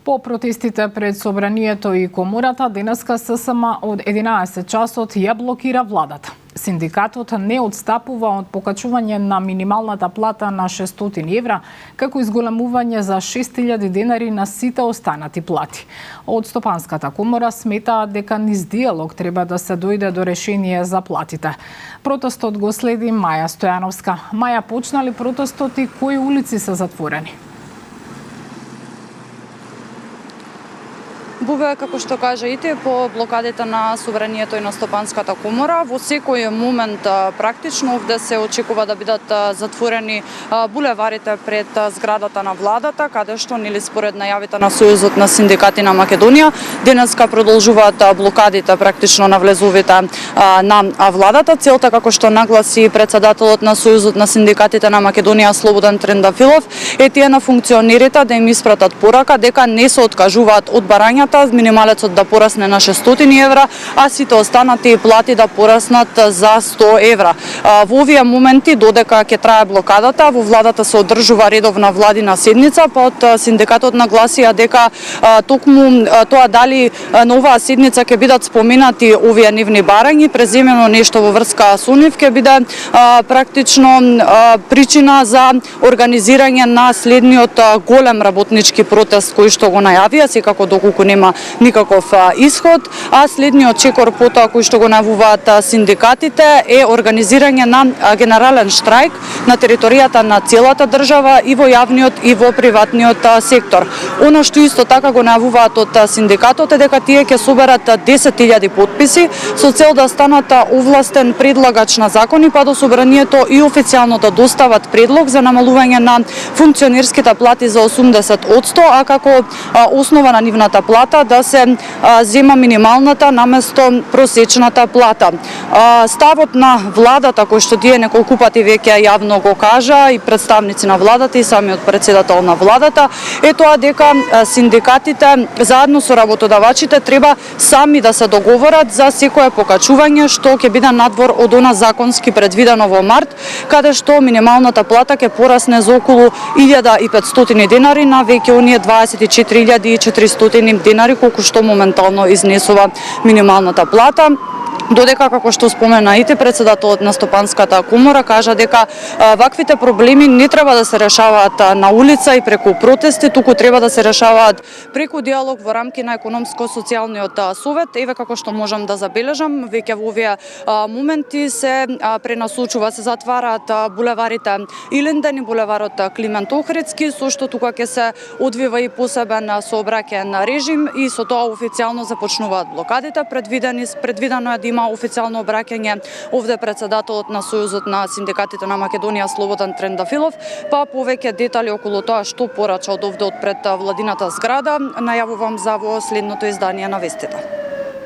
По протестите пред Собранието и Комората, денеска ССМ од 11 часот ја блокира владата. Синдикатот не отстапува од покачување на минималната плата на 600 евра, како изголемување за 6000 денари на сите останати плати. Од Стопанската комора сметаат дека низ диалог треба да се дојде до решение за платите. Протестот го следи Маја Стојановска. Маја, почна ли протестот и кои улици се затворени? Буве, како што кажаите, по блокадите на Собранието и на Стопанската комора. Во секој момент практично овде се очекува да бидат затворени булеварите пред зградата на владата, каде што нели според најавите на Сојузот на синдикати на Македонија, денеска продолжуваат блокадите практично на влезовите на владата. Целта, како што нагласи председателот на Сојузот на синдикатите на Македонија Слободан Трендафилов, е тие на функционерите да им испратат порака дека не се откажуваат од барањата, минималецот да порасне на 600 евра, а сите останати плати да пораснат за 100 евра. Во овие моменти, додека ќе трае блокадата, во владата се одржува редовна владина седница, па од синдикатот нагласија дека токму тоа дали на оваа седница ќе бидат споменати овие нивни барања, преземено нешто во врска со нив ќе биде практично причина за организирање на следниот голем работнички протест кој што го најавија, секако доколку нема никаков исход, а следниот чекор потоа кој што го најавуваат синдикатите е организирање на генерален штрајк на територијата на целата држава и во јавниот и во приватниот сектор. Она што исто така го најавуваат од синдикатот е дека тие ќе соберат 10.000 потписи со цел да станат овластен предлагач на закони, па до Собранието и официјално да достават предлог за намалување на функционерските плати за 80%, а како основа на нивната плата да се зема минималната наместо просечната плата. Ставот на владата, кој што тие неколку пати веќе јавно го кажа и представници на владата и самиот председател на владата, е тоа дека синдикатите заедно со работодавачите треба сами да се договорат за секое покачување што ќе биде надвор од она законски предвидено во март, каде што минималната плата ќе порасне за околу 1500 денари на веќе оние 24.400 денари колку што моментално изнесува минималната плата. Додека, како што споменаите, председателот на Стопанската комора кажа дека ваквите проблеми не треба да се решаваат на улица и преку протести, туку треба да се решаваат преку диалог во рамки на економско-социјалниот совет. Еве како што можам да забележам, веќе во овие моменти се пренасочува, се затвараат булеварите Илинден и булеварот Климент Охридски, со што тука ќе се одвива и посебен сообраќаен режим и со тоа официјално започнуваат блокадите. Предвидено е да има официјално обраќање овде председателот на Сојузот на синдикатите на Македонија Слободан Трендафилов, па повеќе детали околу тоа што порача од овде од пред владината зграда најавувам за во следното издание на вестите.